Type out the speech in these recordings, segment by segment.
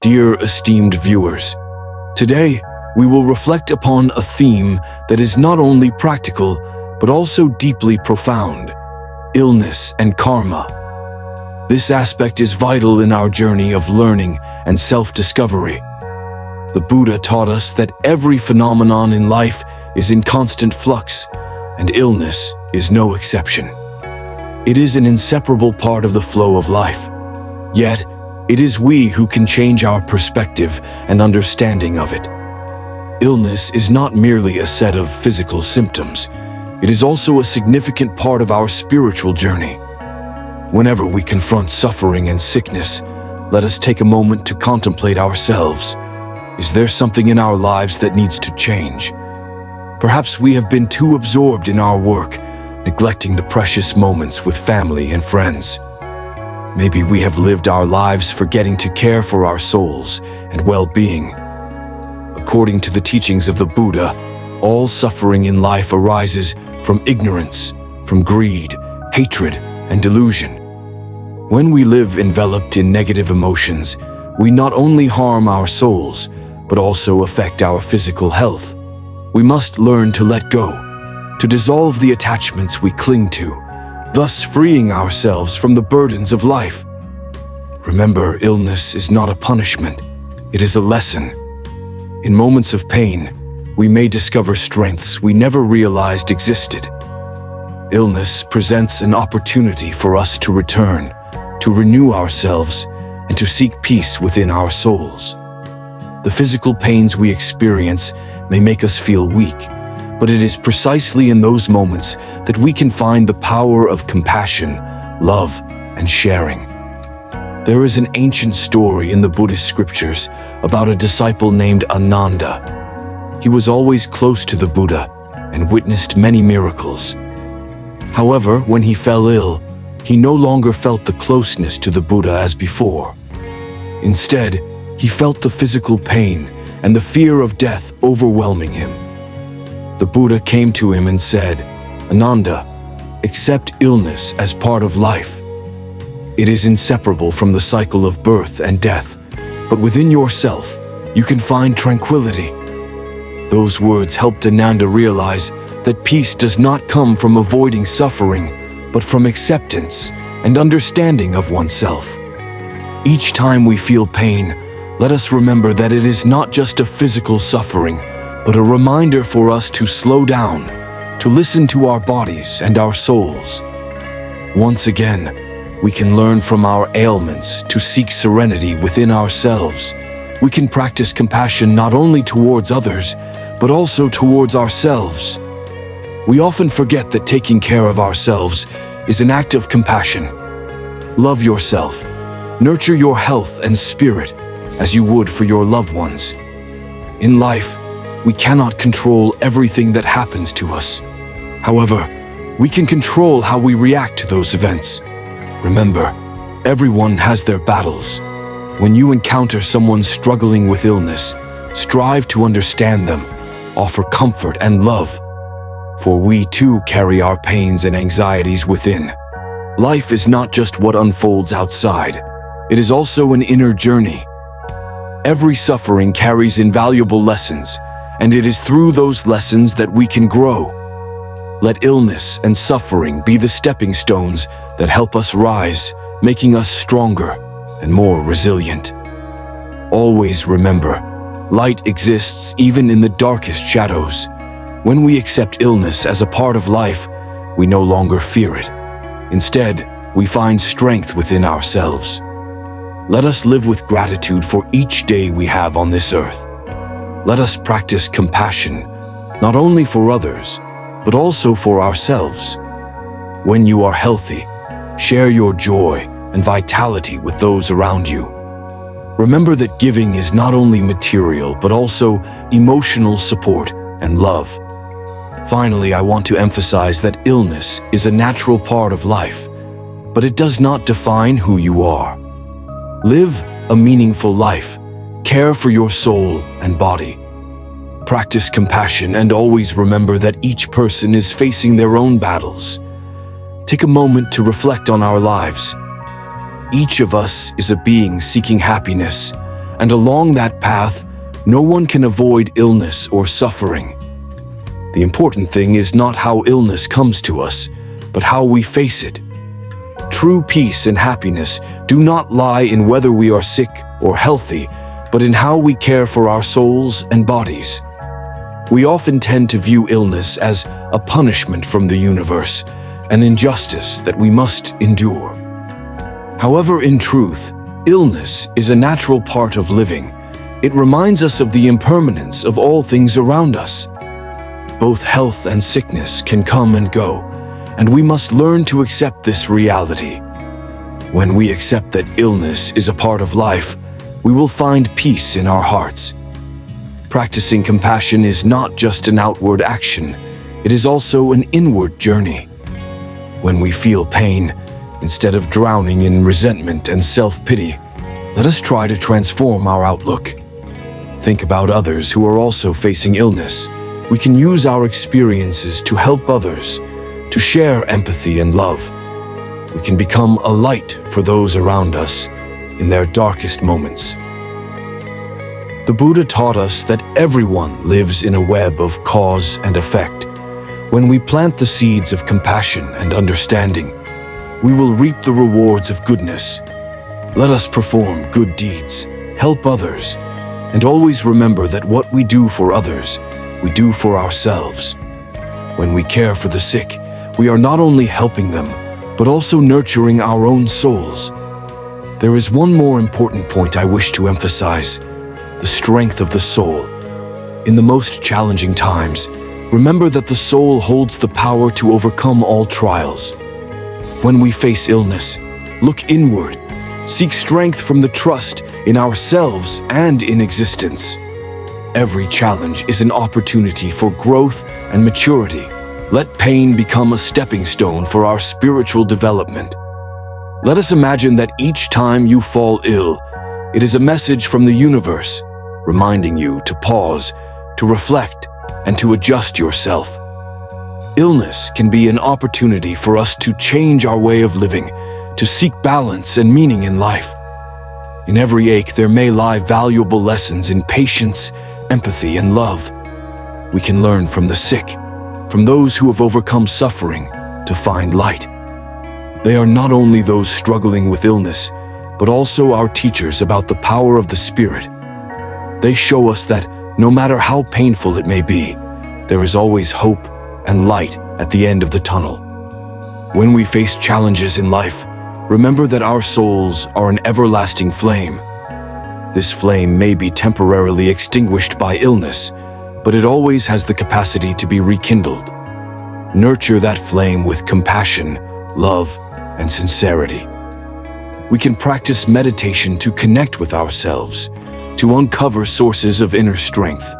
Dear esteemed viewers, today we will reflect upon a theme that is not only practical but also deeply profound: illness and karma. This aspect is vital in our journey of learning and self-discovery. The Buddha taught us that every phenomenon in life is in constant flux, and illness is no exception. It is an inseparable part of the flow of life. Yet, it is we who can change our perspective and understanding of it. Illness is not merely a set of physical symptoms. It is also a significant part of our spiritual journey. Whenever we confront suffering and sickness, let us take a moment to contemplate ourselves. Is there something in our lives that needs to change? Perhaps we have been too absorbed in our work, neglecting the precious moments with family and friends. Maybe we have lived our lives forgetting to care for our souls and well-being. According to the teachings of the Buddha, all suffering in life arises from ignorance, from greed, hatred, and delusion. When we live enveloped in negative emotions, we not only harm our souls, but also affect our physical health. We must learn to let go, to dissolve the attachments we cling to, thus freeing ourselves from the burdens of life. Remember, illness is not a punishment, it is a lesson. In moments of pain, we may discover strengths we never realized existed. Illness presents an opportunity for us to return, to renew ourselves, and to seek peace within our souls. The physical pains we experience may make us feel weak, but it is precisely in those moments that we can find the power of compassion, love, and sharing. There is an ancient story in the Buddhist scriptures about a disciple named Ananda. He was always close to the Buddha and witnessed many miracles. However, when he fell ill, he no longer felt the closeness to the Buddha as before. Instead, he felt the physical pain and the fear of death overwhelming him. The Buddha came to him and said, "Ananda, accept illness as part of life. It is inseparable from the cycle of birth and death, but within yourself, you can find tranquility." Those words helped Ananda realize that peace does not come from avoiding suffering, but from acceptance and understanding of oneself. Each time we feel pain, let us remember that it is not just a physical suffering, but a reminder for us to slow down, to listen to our bodies and our souls. Once again, we can learn from our ailments to seek serenity within ourselves. We can practice compassion not only towards others, but also towards ourselves. We often forget that taking care of ourselves is an act of compassion. Love yourself. Nurture your health and spirit as you would for your loved ones. In life, we cannot control everything that happens to us. However, we can control how we react to those events. Remember, everyone has their battles. When you encounter someone struggling with illness, strive to understand them, offer comfort and love. For we too carry our pains and anxieties within. Life is not just what unfolds outside. It is also an inner journey. Every suffering carries invaluable lessons, and it is through those lessons that we can grow. Let illness and suffering be the stepping stones that help us rise, making us stronger and more resilient. Always remember, light exists even in the darkest shadows. When we accept illness as a part of life, we no longer fear it. Instead, we find strength within ourselves. Let us live with gratitude for each day we have on this earth. Let us practice compassion, not only for others, but also for ourselves. When you are healthy, share your joy and vitality with those around you. Remember that giving is not only material, but also emotional support and love. Finally, I want to emphasize that illness is a natural part of life, but it does not define who you are. Live a meaningful life, care for your soul and body. Practice compassion and always remember that each person is facing their own battles. Take a moment to reflect on our lives. Each of us is a being seeking happiness, And along that path, no one can avoid illness or suffering. The important thing is not how illness comes to us, but how we face it. True peace and happiness do not lie in whether we are sick or healthy, but in how we care for our souls and bodies. We often tend to view illness as a punishment from the universe, an injustice that we must endure. However, in truth, illness is a natural part of living. It reminds us of the impermanence of all things around us. Both health and sickness can come and go, and we must learn to accept this reality. When we accept that illness is a part of life, we will find peace in our hearts. Practicing compassion is not just an outward action, it is also an inward journey. When we feel pain, instead of drowning in resentment and self-pity, let us try to transform our outlook. Think about others who are also facing illness. We can use our experiences to help others, to share empathy and love. We can become a light for those around us in their darkest moments. The Buddha taught us that everyone lives in a web of cause and effect. When we plant the seeds of compassion and understanding, we will reap the rewards of goodness. Let us perform good deeds, help others, and always remember that what we do for others, we do for ourselves. When we care for the sick, we are not only helping them, but also nurturing our own souls. There is one more important point I wish to emphasize: the strength of the soul. In the most challenging times, remember that the soul holds the power to overcome all trials. When we face illness, look inward. Seek strength from the trust in ourselves and in existence. Every challenge is an opportunity for growth and maturity. Let pain become a stepping stone for our spiritual development. Let us imagine that each time you fall ill, it is a message from the universe, reminding you to pause, to reflect, and to adjust yourself. Illness can be an opportunity for us to change our way of living, to seek balance and meaning in life. In every ache, there may lie valuable lessons in patience, empathy, and love. We can learn from the sick, from those who have overcome suffering, to find light. They are not only those struggling with illness, but also our teachers about the power of the Spirit. They show us that no matter how painful it may be, there is always hope and light at the end of the tunnel. When we face challenges in life, remember that our souls are an everlasting flame. This flame may be temporarily extinguished by illness, but it always has the capacity to be rekindled. Nurture that flame with compassion, love, and sincerity. We can practice meditation to connect with ourselves, to uncover sources of inner strength.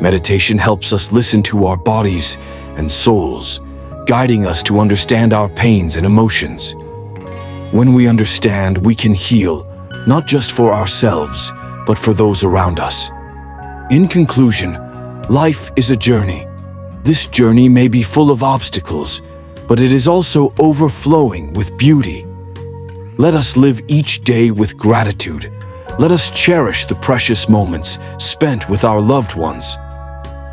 Meditation helps us listen to our bodies and souls, guiding us to understand our pains and emotions. When we understand, we can heal, not just for ourselves, but for those around us. In conclusion, life is a journey. This journey may be full of obstacles, but it is also overflowing with beauty. Let us live each day with gratitude. Let us cherish the precious moments spent with our loved ones.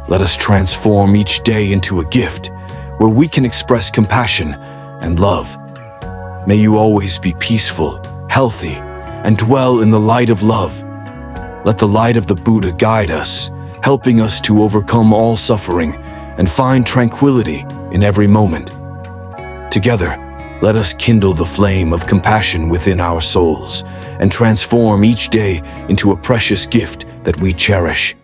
Let us transform each day into a gift where we can express compassion and love. May you always be peaceful, healthy, and dwell in the light of love. Let the light of the Buddha guide us, helping us to overcome all suffering and find tranquility in every moment. Together, let us kindle the flame of compassion within our souls and transform each day into a precious gift that we cherish.